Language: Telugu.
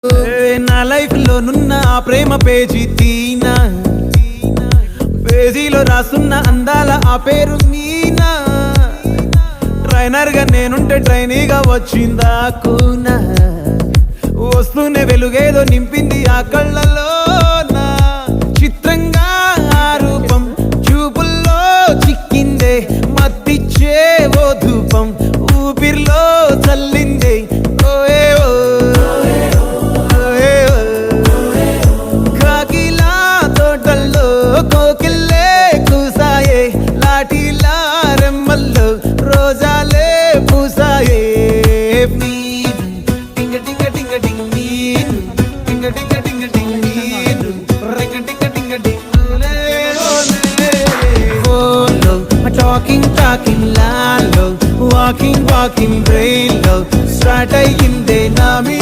నా లైఫ్ లో నున్న ఆ ప్రేమ పేజీ తీనా, పేజీలో రాసున్న అందాల ఆ పేరు మీనా. ట్రైనర్ గా నేనుంటే ట్రైనీగా వచ్చిందా కూనా, వస్తూనే వెలుగేదో నింపింది ఆ కళ్ళలో. చిత్రంగా ఆ రూపం చూపుల్లో చిక్కిందే, మత్తిచ్చే ఓ ధూపం ఊపిరిలో చల్లిందే. కాకిలా తోటల్లో కోకిల్లే కూసాయే, లాఠీలా రెమ్మల్లో రోజాలే పూసాయే. టింగ టింగ టింగ టింగ్ నీరు, టింగ టింగ టింగ టింగ్ నీరు, రింగ టింగ టింగ టింగ్ ఓలో. టాకింగ్ టాకింగ్ లాలో, వాకింగ్ వాకింగ్ బ్రెయిన్ లో స్టార్ట్ అయ్యిందే నా మీ